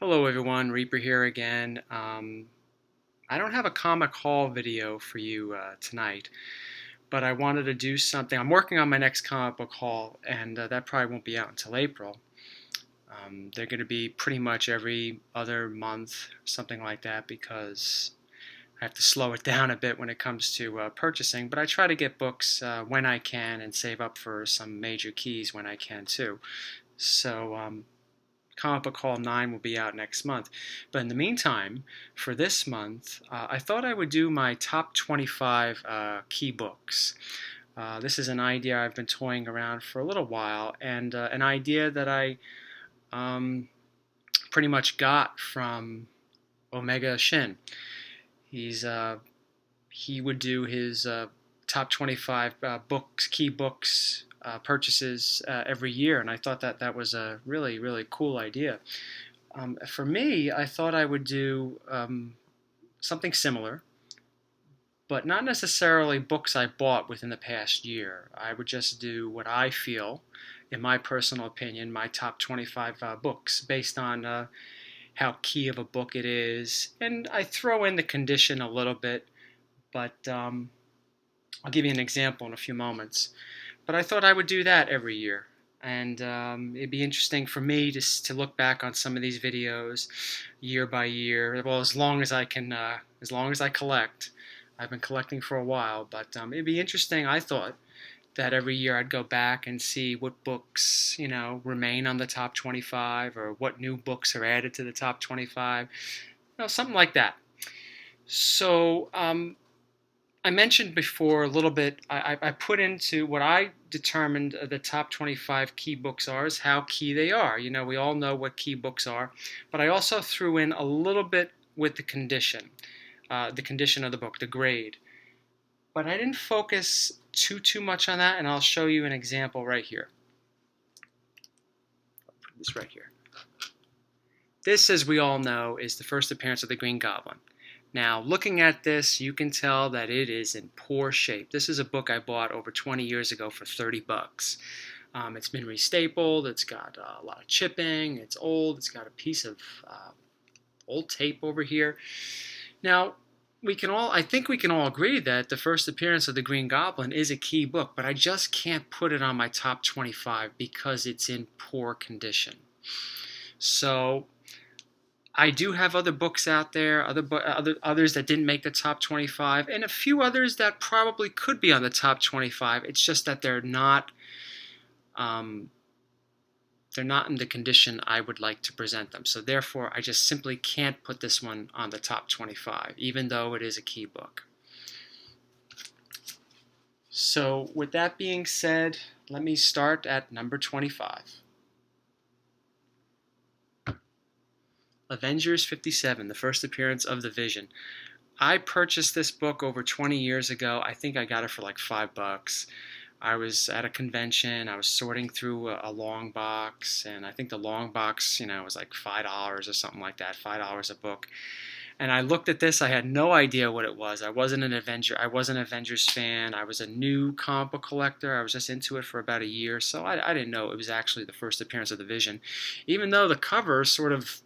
Hello everyone, Reaper here again. I don't have a comic haul video for you tonight, but I wanted to do something. I'm working on my next comic book haul, and that probably won't be out until April. They're going to be pretty much every other month, something like that, because I have to slow it down a bit when it comes to purchasing. But I try to get books when I can and save up for some major keys when I can too. So Comic Book Haul 9 will be out next month. But in the meantime, for this month, I thought I would do my top 25 key books. This is an idea I've been toying around for a little while, and an idea that I um, pretty much got from Omega Shin. He's he would do his top 25 key books purchases every year, and I thought that that was a really, really cool idea. For me, I thought I would do something similar, but not necessarily books I bought within the past year. I would just do what I feel, in my personal opinion, my top 25 books based on how key of a book it is. And I throw in the condition a little bit, but I'll give you an example in a few moments. But I thought I would do that every year. And it'd be interesting for me to look back on some of these videos year by year. Well, as long as I can, as long as I collect. I've been collecting for a while, but it'd be interesting, I thought, that every year I'd go back and see what books, remain on the top 25 or what new books are added to the top 25. Something like that. So, I mentioned before a little bit, I put into what I determined the top 25 key books are, is how key they are. We all know what key books are, but I also threw in a little bit with the condition of the book, the grade. But I didn't focus too much on that, and I'll show you an example right here. I'll put this right here. This, as we all know, is the first appearance of the Green Goblin. Now, looking at this, you can tell that it is in poor shape. This is a book I bought over 20 years ago for 30 bucks. It's been restapled, it's got a lot of chipping, it's old, it's got a piece of old tape over here. Now, I think we can all agree that the first appearance of the Green Goblin is a key book, but I just can't put it on my top 25 because it's in poor condition. So I do have other books out there, others that didn't make the top 25, and a few others that probably could be on the top 25. It's just that they're not in the condition I would like to present them. So therefore, I just simply can't put this one on the top 25, even though it is a key book. So with that being said, let me start at number 25. Avengers 57, the first appearance of the Vision. I purchased this book over 20 years ago. I think I got it for like $5. I was at a convention. I was sorting through a long box, and I think the long box, was like $5 or something like that, $5 a book. And I looked at this. I had no idea what it was. I wasn't an Avengers fan. I was a new comic book collector. I was just into it for about a year, so I didn't know it was actually the first appearance of the Vision, even though the cover sort of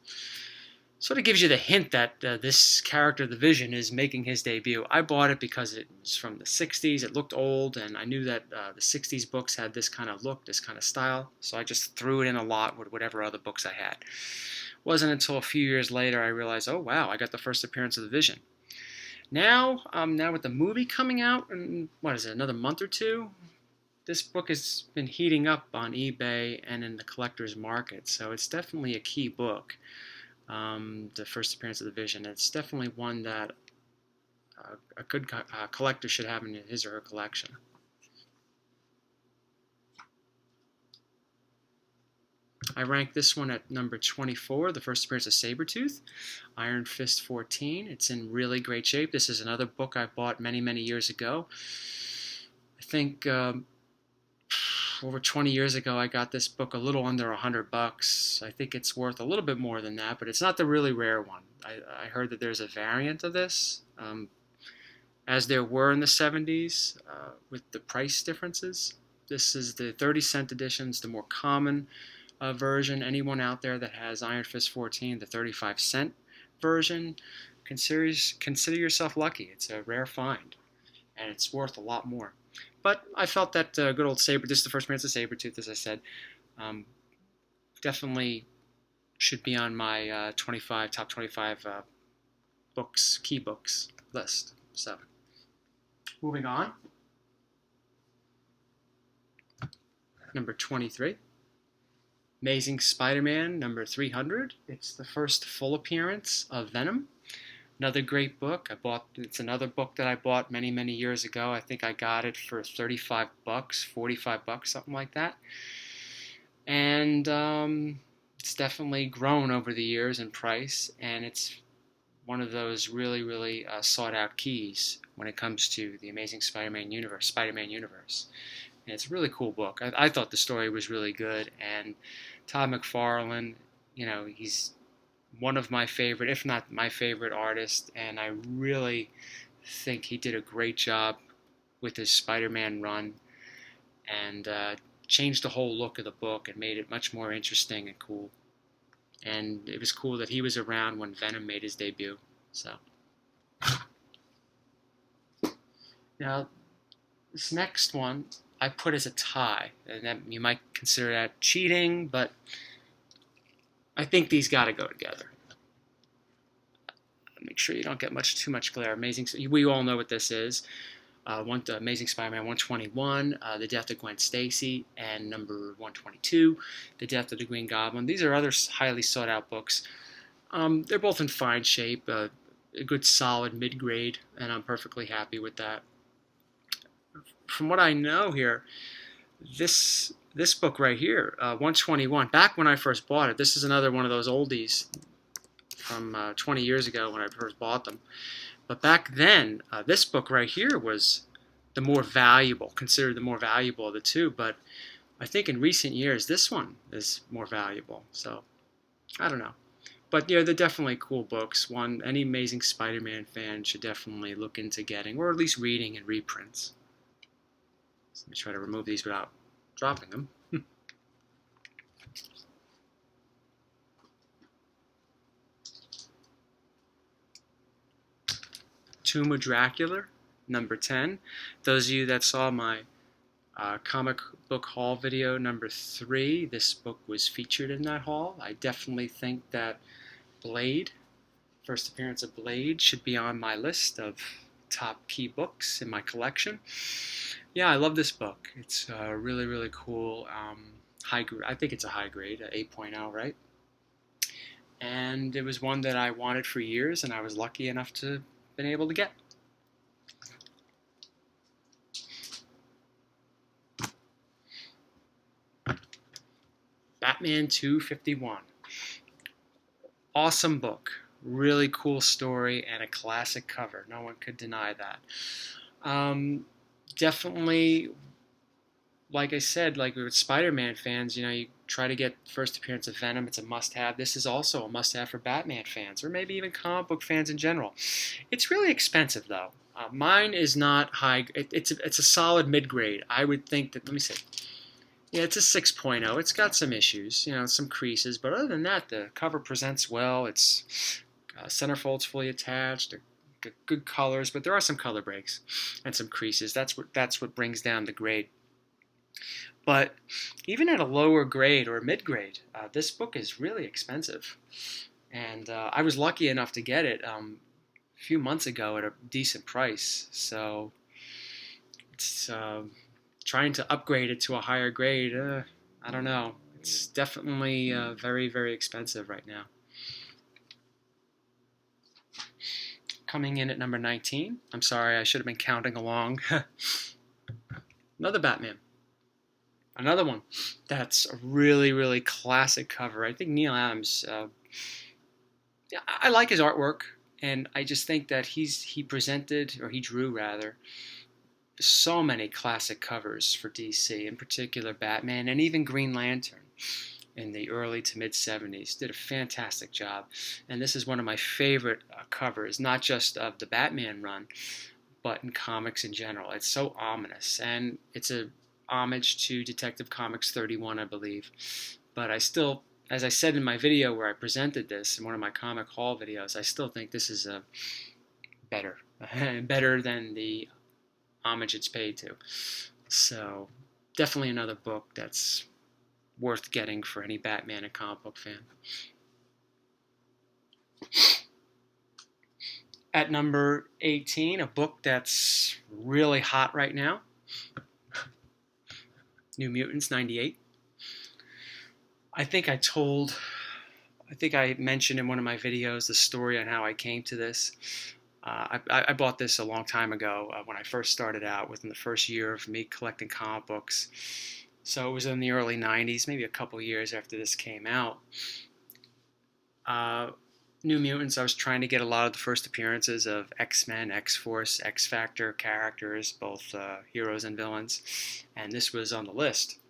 gives you the hint that this character, the Vision, is making his debut. I bought it because it was from the 60s. It looked old, and I knew that the 60s books had this kind of look, this kind of style, so I just threw it in a lot with whatever other books I had. It wasn't until a few years later I realized, oh wow, I got the first appearance of the Vision. Now with the movie coming out in, what is it, another month or two? This book has been heating up on eBay and in the collector's market, so it's definitely a key book. The first appearance of the Vision. It's definitely one that a good collector should have in his or her collection. I rank this one at number 24, the first appearance of Sabretooth, Iron Fist 14. It's in really great shape. This is another book I bought many, many years ago. I think over 20 years ago, I got this book a little under $100. I think it's worth a little bit more than that, but it's not the really rare one. I heard that there's a variant of this, as there were in the 70s, with the price differences. This is the 30-cent edition, it's the more common version. Anyone out there that has Iron Fist 14, the 35-cent version, consider yourself lucky. It's a rare find, and it's worth a lot more. But I felt that good old Saber, this is the first appearance of Sabretooth, as I said, um, definitely should be on my top 25 key books list. So, moving on. Number 23. Amazing Spider-Man number 300. It's the first full appearance of Venom. Another great book. It's another book that I bought many, many years ago. I think I got it for 35 bucks, 45 bucks, something like that. And it's definitely grown over the years in price, and it's one of those really, really sought out keys when it comes to the Amazing Spider-Man universe. And it's a really cool book. I thought the story was really good, and Todd McFarlane, he's one of my favorite, if not my favorite artist, and I really think he did a great job with his Spider-Man run, and changed the whole look of the book and made it much more interesting and cool. And it was cool that he was around when Venom made his debut. So now this next one I put as a tie, and that you might consider that cheating, but I think these got to go together. Make sure you don't get too much glare. We all know what this is. Amazing Spider-Man 121, The Death of Gwen Stacy, and number 122, The Death of the Green Goblin. These are other highly sought-out books. They're both in fine shape, a good solid mid-grade, and I'm perfectly happy with that. From what I know here, this book right here, 121, back when I first bought it, this is another one of those oldies from 20 years ago when I first bought them. But back then, this book right here was the more valuable, considered the more valuable of the two. But I think in recent years, this one is more valuable. So, I don't know. But yeah, they're definitely cool books. One, any Amazing Spider-Man fan should definitely look into getting, or at least reading in reprints. So let me try to remove these without dropping them. Tomb of Dracula, number 10. Those of you that saw my comic book haul video number 3, this book was featured in that haul. I definitely think that Blade, first appearance of Blade, should be on my list of top key books in my collection. Yeah, I love this book. It's really, really cool. I think it's a high grade, 8.0, right? And it was one that I wanted for years, and I was lucky enough to been able to get. Batman 251. Awesome book. Really cool story and a classic cover. No one could deny that. Definitely, like I said, like with Spider-Man fans, you try to get first appearance of Venom. It's a must-have. This is also a must-have for Batman fans, or maybe even comic book fans in general. It's really expensive, though. Mine is not high. It's a solid mid-grade. I would think that. Let me see. Yeah, it's a 6.0. It's got some issues, some creases, but other than that, the cover presents well. It's centerfold's fully attached. Good colors, but there are some color breaks and some creases. That's what brings down the grade. But even at a lower grade or mid grade, this book is really expensive, and I was lucky enough to get it a few months ago at a decent price. So it's trying to upgrade it to a higher grade. I don't know. It's definitely very, very expensive right now. Coming in at number 19. I'm sorry, I should have been counting along. Another Batman. Another one that's a really, really classic cover. I think Neil Adams, I like his artwork, and I just think that he drew rather, so many classic covers for DC, in particular Batman and even Green Lantern in the early to mid-70s. Did a fantastic job. And this is one of my favorite covers, not just of the Batman run, but in comics in general. It's so ominous, and it's a homage to Detective Comics 31, I believe. But I still, as I said in my video where I presented this in one of my comic haul videos, I still think this is a better, better than the homage it's paid to. So definitely another book that's worth getting for any Batman and comic book fan. At number 18, a book that's really hot right now, New Mutants 98. I think I mentioned in one of my videos the story on how I came to this. I bought this a long time ago when I first started out, within the first year of me collecting comic books. So it was in the early 90s, maybe a couple years after this came out. New Mutants, I was trying to get a lot of the first appearances of X-Men, X-Force, X-Factor characters, both heroes and villains, and this was on the list.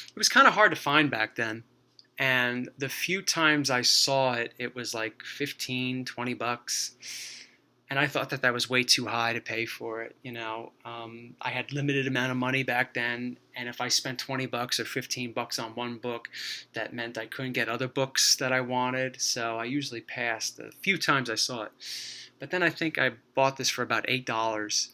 It was kind of hard to find back then, and the few times I saw it, it was like $15, $20, and I thought that was way too high to pay for it. I had limited amount of money back then, and if I spent $20 or $15 on one book, that meant I couldn't get other books that I wanted, so I usually passed the few times I saw it. But then I think I bought this for about $8,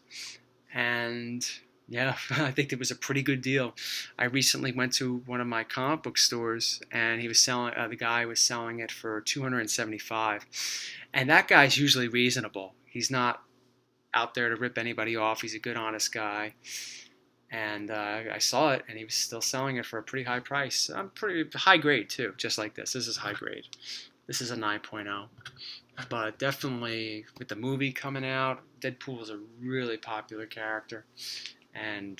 and yeah, I think it was a pretty good deal. I recently went to one of my comic book stores, and the guy was selling it for $275, and that guy's usually reasonable. He's not out there to rip anybody off. He's a good, honest guy. And I saw it, and he was still selling it for a pretty high price. Pretty high grade, too, just like this. This is high grade. This is a 9.0. But definitely, with the movie coming out, Deadpool is a really popular character. And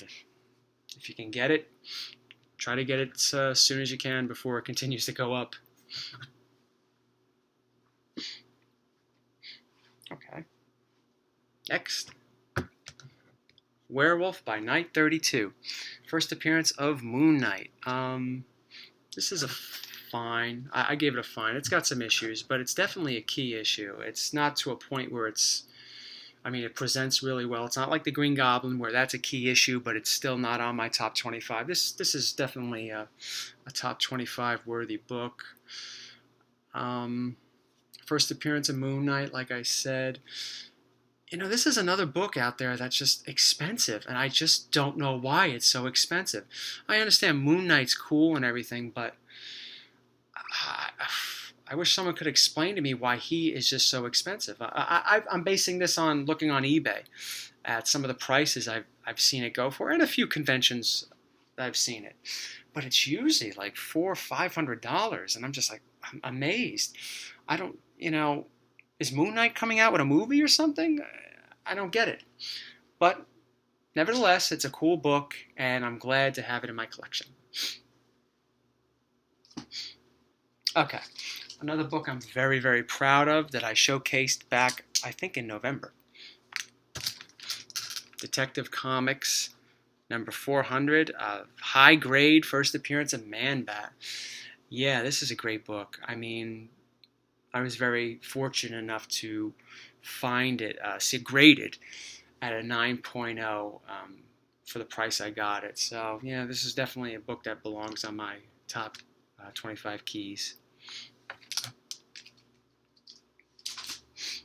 if you can get it, try to get it as soon as you can before it continues to go up. Okay. Next, Werewolf by Night 32. First appearance of Moon Knight. This is a fine. I gave it a fine. It's got some issues, but it's definitely a key issue. It's not to a point where it presents really well. It's not like the Green Goblin where that's a key issue, but it's still not on my top 25. This is definitely a top 25 worthy book. First appearance of Moon Knight, like I said. This is another book out there that's just expensive, and I just don't know why it's so expensive. I understand Moon Knight's cool and everything, but I wish someone could explain to me why he is just so expensive. I'm basing this on looking on eBay at some of the prices I've seen it go for, and a few conventions that I've seen it. But it's usually like $400 or $500, and I'm just like, I'm amazed. I don't, is Moon Knight coming out with a movie or something? I don't get it. But nevertheless, it's a cool book, and I'm glad to have it in my collection. Okay, another book I'm very, very proud of that I showcased back, I think, in November. Detective Comics, number 400, high grade first appearance of Man-Bat. Yeah, this is a great book. I was very fortunate enough to find it graded at a 9.0 for the price I got it. So, yeah, this is definitely a book that belongs on my top 25 keys.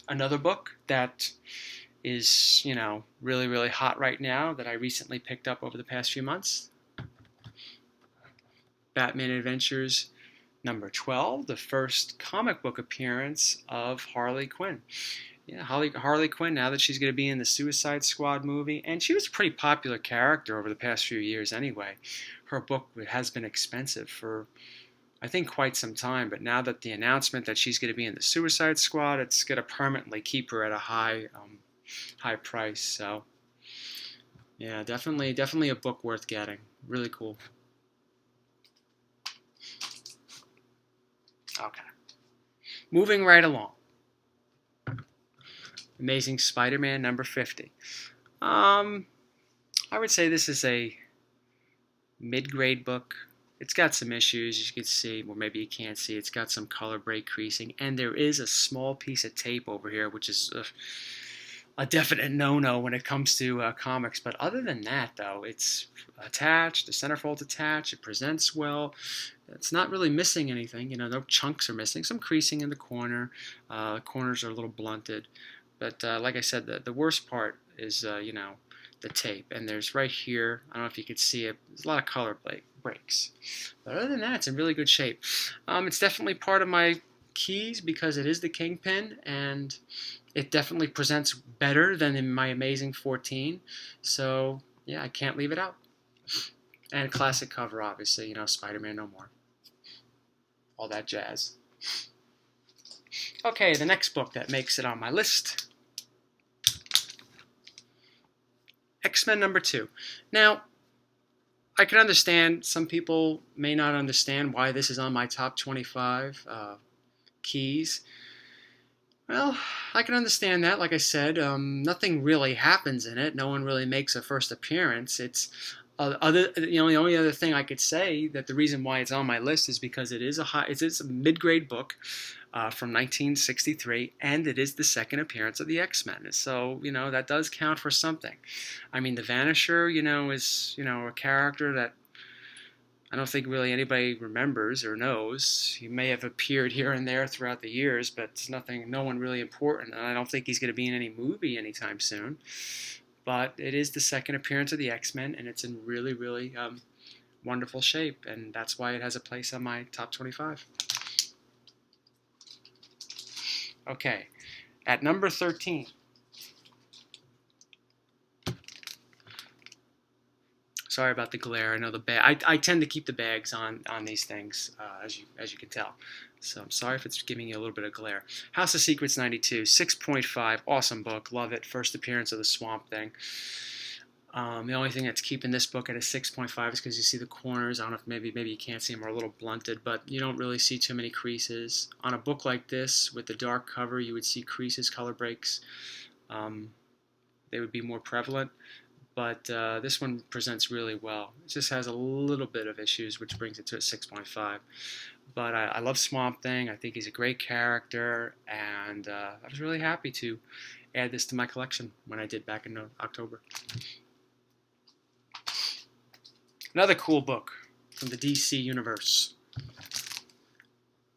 Another book that is, really, really hot right now that I recently picked up over the past few months. Batman Adventures number 12, the first comic book appearance of Harley Quinn. Yeah, Harley Quinn, now that she's going to be in the Suicide Squad movie, and she was a pretty popular character over the past few years anyway. Her book has been expensive for, I think, quite some time, but now that the announcement that she's going to be in the Suicide Squad, it's going to permanently keep her at a high price. So, yeah, definitely a book worth getting. Really cool. Okay. Moving right along. Amazing Spider-Man number 50. I would say this is a mid-grade book. It's got some issues, as you can see, or maybe you can't see. It's got some color break creasing, and there is a small piece of tape over here, which is a definite no-no when it comes to comics. But other than that, though, it's attached. The centerfold's attached. It presents well. It's not really missing anything. No chunks are missing. Some creasing in the corners are a little blunted. But like I said, the worst part is, the tape. And there's right here, I don't know if you could see it, there's a lot of color breaks. But other than that, it's in really good shape. It's definitely part of my keys because it is the Kingpin, and it definitely presents better than in my Amazing 14. So, yeah, I can't leave it out. And classic cover, obviously, Spider-Man No More. All that jazz. Okay, the next book that makes it on my list, X-Men #2. Now, I can understand some people may not understand why this is on my top 25 keys. Well, I can understand that. Like I said, nothing really happens in it. No one really makes a first appearance. It's the only other thing I could say that the reason why it's on my list is because it's a mid-grade book from 1963, and it is the second appearance of the X-Men. So that does count for something. I mean, the Vanisher, is a character that I don't think really anybody remembers or knows. He may have appeared here and there throughout the years, but no one really important. And I don't think he's going to be in any movie anytime soon. But it is the second appearance of the X-Men, and it's in really, really wonderful shape. And that's why it has a place on my top 25. Okay, at number 13. Sorry about the glare. I know the bag. I tend to keep the bags on these things, as you can tell. So I'm sorry if it's giving you a little bit of glare. House of Secrets '92, 6.5, awesome book, love it. First appearance of the Swamp Thing. The only thing that's keeping this book at a 6.5 is because you see the corners. I don't know if maybe you can't see them, are a little blunted, but you don't really see too many creases. On a book like this with the dark cover, you would see creases, color breaks. They would be more prevalent. But this one presents really well. It just has a little bit of issues, which brings it to a 6.5. But I love Swamp Thing. I think he's a great character, and I was really happy to add this to my collection when I did back in October. Another cool book from the DC universe.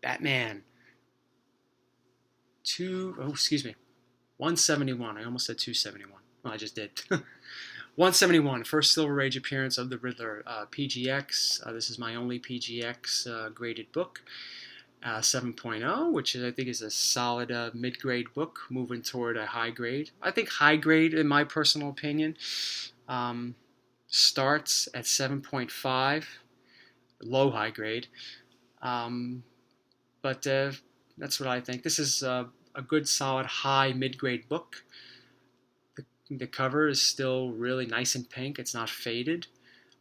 Batman. 171. I almost said 271. Well, I just did. 171, first Silver Age appearance of the Riddler. PGX, this is my only PGX graded book. 7.0, which I think is a solid mid-grade book, moving toward a high grade. I think high grade, in my personal opinion, starts at 7.5, low high grade. But that's what I think. This is a good, solid, high mid-grade book. The cover is still really nice and pink. It's not faded.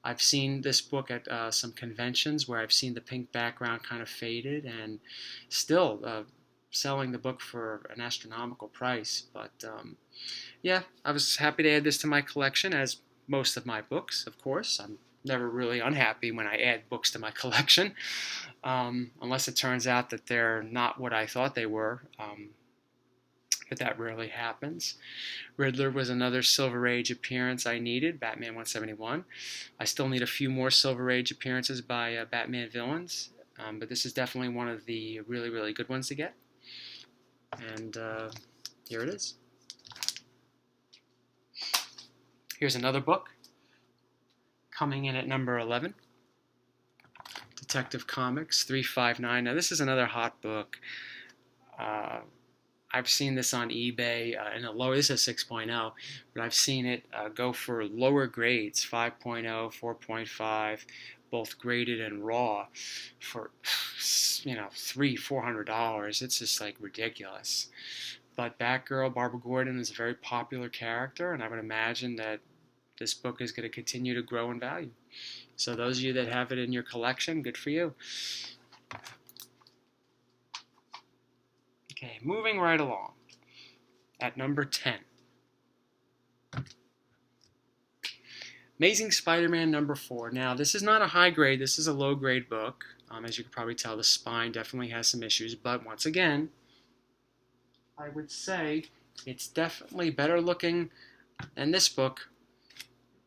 I've seen this book at some conventions where I've seen the pink background kind of faded, and still selling the book for an astronomical price. But yeah, I was happy to add this to my collection, as most of my books, of course. I'm never really unhappy when I add books to my collection, unless it turns out that they're not what I thought they were. But that rarely happens. Riddler was another Silver Age appearance I needed, Batman 171. I still need a few more Silver Age appearances by Batman villains, but this is definitely one of the really, really good ones to get. And here it is. Here's another book, coming in at number 11. Detective Comics 359. Now this is another hot book. I've seen this on eBay in a lower, this is 6.0, but I've seen it go for lower grades, 5.0, 4.5, both graded and raw, for $300-$400. It's just like ridiculous. But Batgirl, Barbara Gordon, is a very popular character, and I would imagine that this book is going to continue to grow in value. So those of you that have it in your collection, good for you. Okay, moving right along. At number 10. Amazing Spider-Man #4. Now, this is not a high grade. This is a low grade book. As you can probably tell, the spine definitely has some issues. But once again, I would say It's definitely better looking than this book.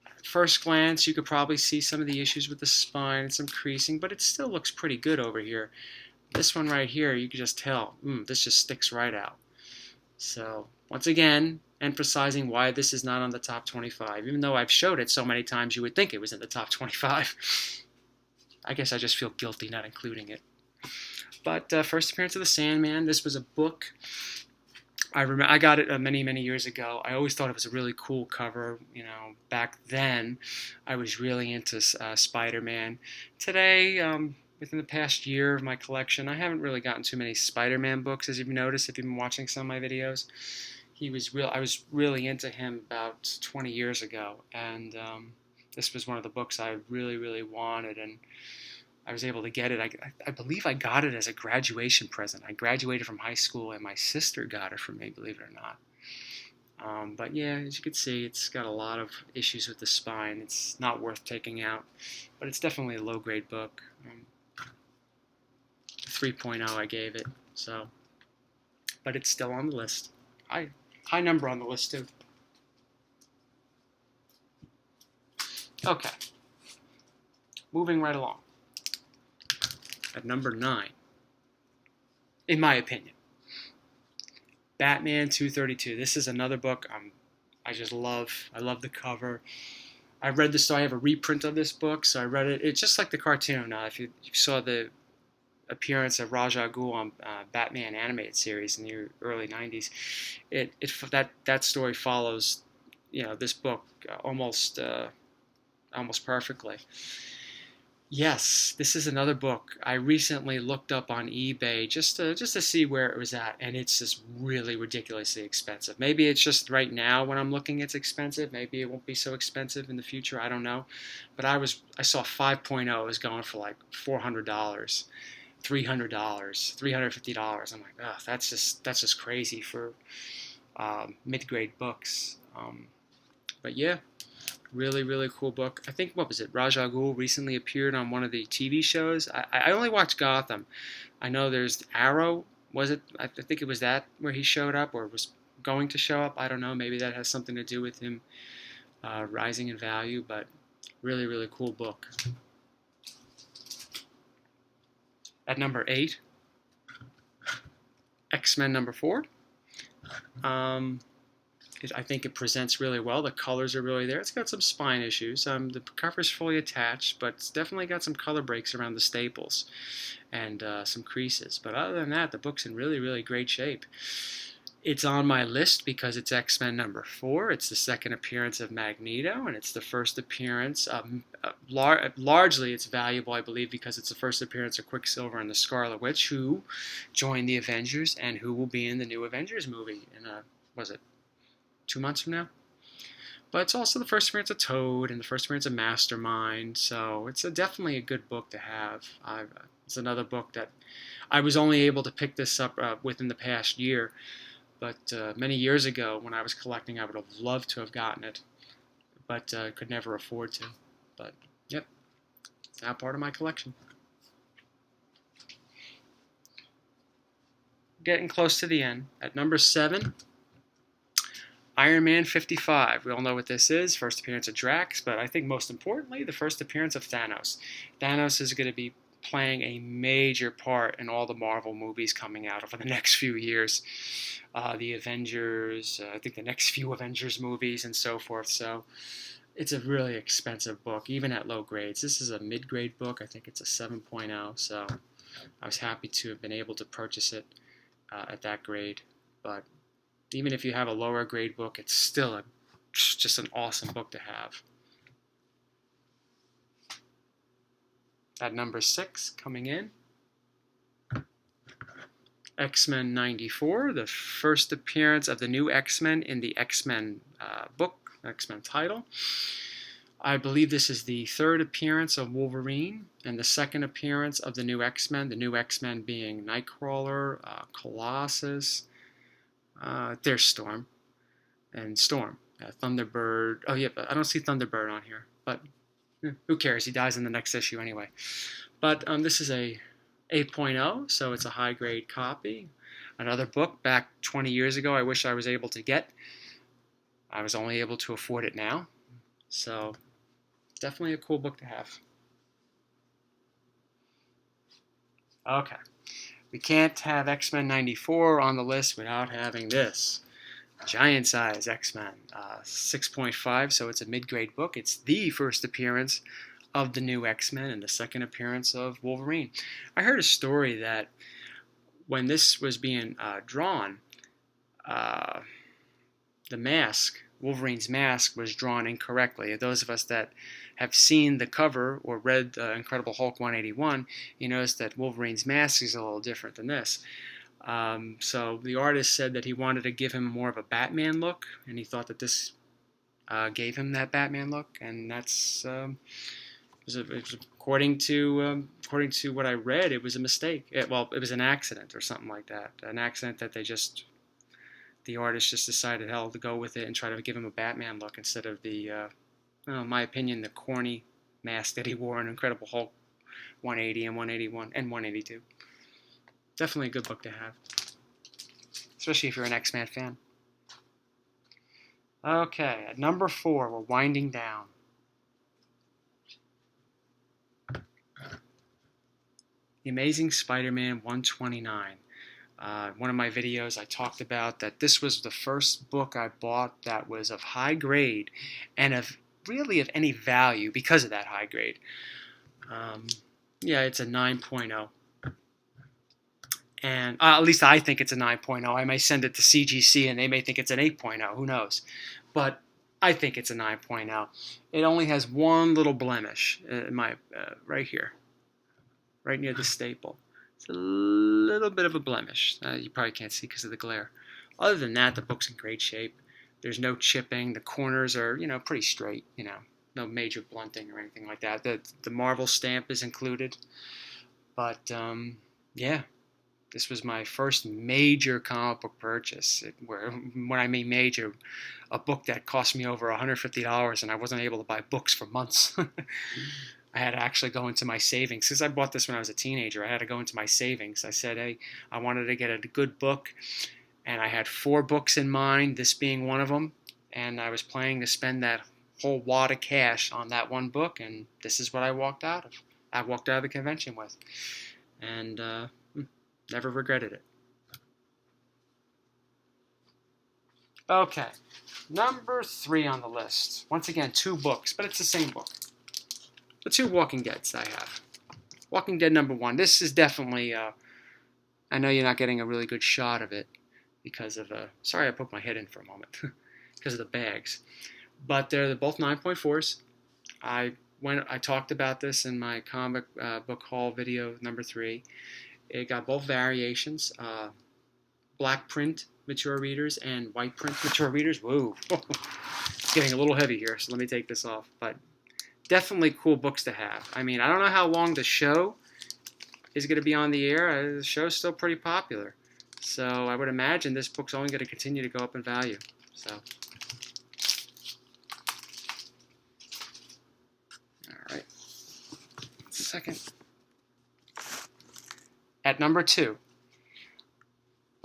At first glance, you could probably see some of the issues with the spine and some creasing, but it still looks pretty good over here. This one right here, you can just tell, this just sticks right out. So, once again, emphasizing why this is not on the top 25. Even though I've showed it so many times, you would think it was in the top 25. I guess I just feel guilty not including it. But first appearance of the Sandman. This was a book. I got it many, many years ago. I always thought it was a really cool cover. Back then, I was really into Spider-Man. Today, within the past year of my collection, I haven't really gotten too many Spider-Man books, as you've noticed if you've been watching some of my videos. I was really into him about 20 years ago, and this was one of the books I really, really wanted, and I was able to get it. I believe I got it as a graduation present. I graduated from high school, and my sister got it for me, believe it or not. But yeah, as you can see, it's got a lot of issues with the spine. It's not worth taking out, but it's definitely a low-grade book. 3.0 I gave it, so, but it's still on the list. High number on the list too. Okay, moving right along. At number 9, in my opinion, Batman 232. This is another book I just love. I love the cover. I read this, so I have a reprint of this book, so I read it. It's just like the cartoon. If you saw the appearance of Ra's al Ghul on Batman animated series in the early 90s, that story follows this book almost perfectly. Yes, this is another book I recently looked up on eBay just to see where it was at, and it's just really ridiculously expensive. Maybe it's just right now when I'm looking it's expensive. Maybe it won't be so expensive in the future. I don't know. But I saw 5.0 is going for like $400, $300, $350. I'm like, oh, that's just crazy for mid-grade books. But yeah. Really, really cool book. I think, what was it? Ra's al Ghul recently appeared on one of the TV shows. I only watched Gotham. I know there's Arrow. Was it? I think it was that where he showed up or was going to show up. I don't know. Maybe that has something to do with him rising in value. But really, really cool book. At number 8, X-Men number 4. I think it presents really well. The colors are really there. It's got some spine issues. The cover's fully attached, but it's definitely got some color breaks around the staples and some creases. But other than that, the book's in really, really great shape. It's on my list because it's X-Men number 4. It's the second appearance of Magneto, and it's the first appearance of, largely it's valuable, I believe, because it's the first appearance of Quicksilver and the Scarlet Witch, who joined the Avengers and who will be in the new Avengers movie in, was it 2 months from now? But it's also the first appearance of Toad and the first appearance of Mastermind, so it's definitely a good book to have. It's another book that I was only able to pick this up within the past year, but many years ago when I was collecting, I would have loved to have gotten it, but could never afford to. But yep, it's now part of my collection. Getting close to the end. At number 7, Iron Man 55. We all know what this is. First appearance of Drax, but I think most importantly, the first appearance of Thanos. Thanos is going to be playing a major part in all the Marvel movies coming out over the next few years. The Avengers, I think the next few Avengers movies and so forth. So it's a really expensive book, even at low grades. This is a mid-grade book. I think it's a 7.0, so I was happy to have been able to purchase it at that grade. But even if you have a lower grade book, it's still just an awesome book to have. At number 6, coming in, X-Men 94, the first appearance of the new X-Men in the X-Men book, X-Men title. I believe this is the third appearance of Wolverine and the second appearance of the new X-Men being Nightcrawler, Colossus, there's Storm, and Storm, Thunderbird. Oh yeah, but I don't see Thunderbird on here, but who cares? He dies in the next issue anyway. But this is a 8.0, so it's a high-grade copy. Another book back 20 years ago I wish I was able to get. I was only able to afford it now. So definitely a cool book to have. Okay. We can't have X-Men 94 on the list without having this. Giant size X-Men, 6.5, so it's a mid-grade book. It's the first appearance of the new X-Men and the second appearance of Wolverine. I heard a story that when this was being drawn, the mask, Wolverine's mask, was drawn incorrectly. Those of us that have seen the cover or read Incredible Hulk 181, you notice that Wolverine's mask is a little different than this. So the artist said that he wanted to give him more of a Batman look, and he thought that this gave him that Batman look, and that's according to what I read, it was a mistake. It was an accident or something like that. An accident that the artist just decided, hell, to go with it and try to give him a Batman look instead of the, in my opinion, the corny mask that he wore in Incredible Hulk 180 and 181 and 182. Definitely a good book to have, especially if you're an X-Men fan. Okay, at number 4, we're winding down. The Amazing Spider-Man 129. One of my videos I talked about that this was the first book I bought that was of high grade and of any value because of that high grade. Yeah, it's a 9.0. And at least I think it's a 9.0. I may send it to CGC and they may think it's an 8.0. Who knows? But I think it's a 9.0. It only has one little blemish in my right here, right near the staple. It's a little bit of a blemish. You probably can't see because of the glare. Other than that, the book's in great shape. There's no chipping. The corners are, pretty straight. No major blunting or anything like that. The Marvel stamp is included. But yeah. This was my first major comic book purchase. When I mean major, a book that cost me over $150 and I wasn't able to buy books for months. I had to actually go into my savings. Since I bought this when I was a teenager, I had to go into my savings. I said, hey, I wanted to get a good book, and I had 4 books in mind, this being one of them, and I was planning to spend that whole wad of cash on that one book, and this is what I walked out of. I walked out of the convention with. And never regretted it. Okay, number 3 on the list. Once again, 2 books, but it's the same book. The 2 Walking Deads I have. Walking Dead number 1. This is definitely, I know you're not getting a really good shot of it because of, sorry I poked my head in for a moment, because of the bags. But they're both 9.4s. I talked about this in my comic book haul video number 3. It got both variations, black print mature readers and white print mature readers. Whoa, it's getting a little heavy here, so let me take this off. But definitely cool books to have. I mean, I don't know how long the show is going to be on the air. The show's still pretty popular. So I would imagine this book's only going to continue to go up in value. So, all right. Second. At number 2,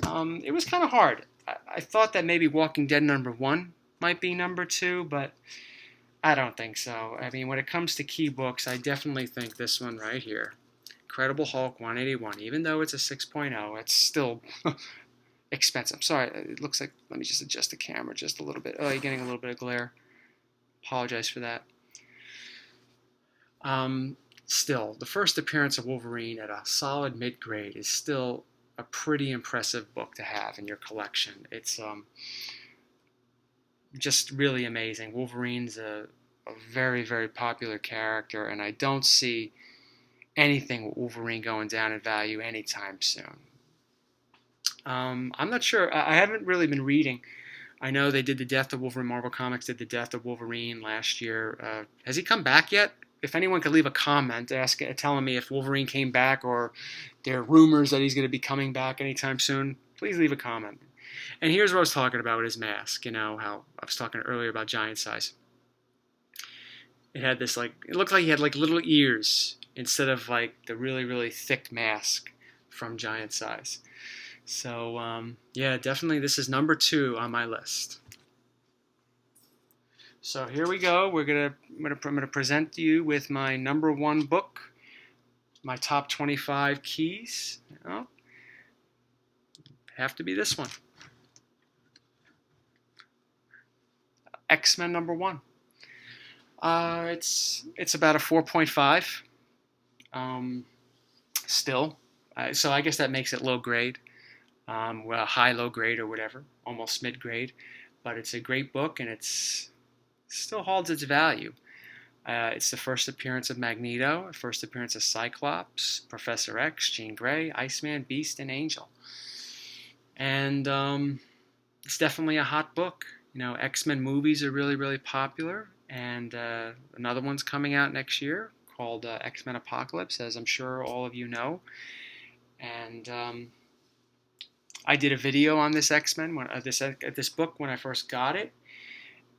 it was kind of hard. I thought that maybe Walking Dead number 1 might be number 2, but I don't think so. I mean, when it comes to key books, I definitely think this one right here, Incredible Hulk 181, even though it's a 6.0, it's still expensive. Sorry, it looks like, let me just adjust the camera just a little bit. Oh, you're getting a little bit of glare. Apologize for that. Still, the first appearance of Wolverine at a solid mid-grade is still a pretty impressive book to have in your collection. It's just really amazing. Wolverine's a very, very popular character, and I don't see anything with Wolverine going down in value anytime soon. I'm not sure. I haven't really been reading. I know they did the Death of Wolverine. Marvel Comics did the Death of Wolverine last year. Has he come back yet? If anyone could leave a comment telling me if Wolverine came back or there are rumors that he's going to be coming back anytime soon, please leave a comment. And here's what I was talking about with his mask. How I was talking earlier about giant size. It had this, it looked like he had little ears instead of like the really, really thick mask from Giant Size. So yeah, definitely this is number 2 on my list. So here we go. I'm gonna present you with my number 1 book, my top 25 keys. Oh, have to be this one. X-Men number 1. It's about a 4.5. Still, so I guess that makes it low grade, well, high low grade or whatever, almost mid grade. But it's a great book, and it's still holds its value. It's the first appearance of Magneto, first appearance of Cyclops, Professor X, Jean Grey, Iceman, Beast, and Angel. And it's definitely a hot book. You know, X-Men movies are really, really popular, and another one's coming out next year called X-Men Apocalypse, as I'm sure all of you know. And I did a video on this X-Men, this book when I first got it,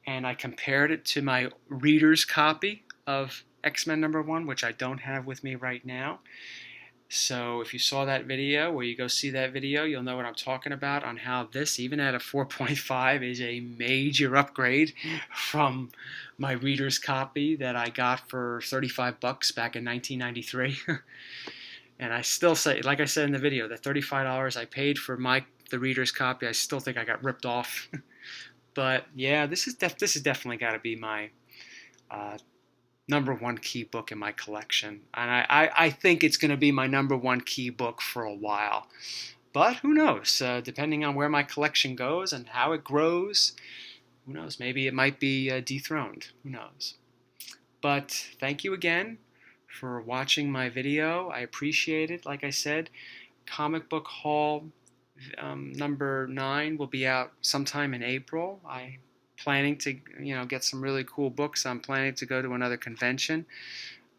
and I compared it to my reader's copy of X-Men number 1, which I don't have with me right now. So if you saw that video, or you go see that video, you'll know what I'm talking about on how this, even at a 4.5, is a major upgrade from my reader's copy that I got for 35 bucks back in 1993. And I still say, like I said in the video, the $35 I paid for the reader's copy, I still think I got ripped off. But yeah, this is definitely got to be my number 1 key book in my collection. And I think it's going to be my number 1 key book for a while. But who knows? Depending on where my collection goes and how it grows, who knows? Maybe it might be dethroned. Who knows? But thank you again for watching my video. I appreciate it. Like I said, Comic Book Haul number 9 will be out sometime in April. I'm planning to get some really cool books. I'm planning to go to another convention.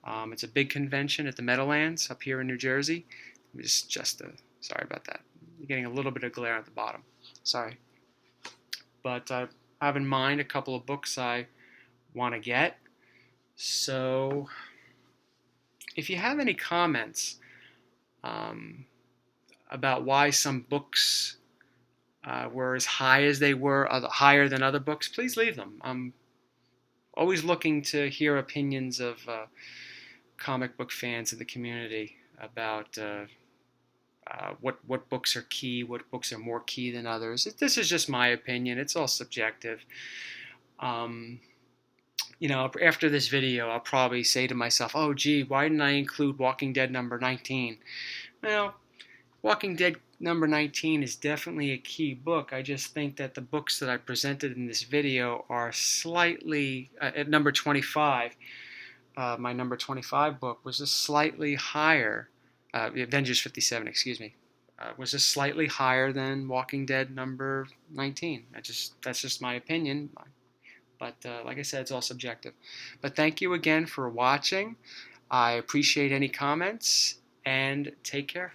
It's a big convention at the Meadowlands up here in New Jersey. Sorry about that. You're getting a little bit of glare at the bottom. Sorry. But I have in mind a couple of books I want to get. So if you have any comments about why some books were as high as they were, higher than other books, please leave them. I'm always looking to hear opinions of comic book fans in the community about what books are key, what books are more key than others. This is just my opinion. It's all subjective. After this video, I'll probably say to myself, oh, gee, why didn't I include Walking Dead number 19? Well, Walking Dead number 19 is definitely a key book. I just think that the books that I presented in this video are slightly, at number 25, my number 25 book was just slightly higher, Avengers 57, excuse me, was just slightly higher than Walking Dead number 19. That's just my opinion. But like I said, it's all subjective. But thank you again for watching. I appreciate any comments, and take care.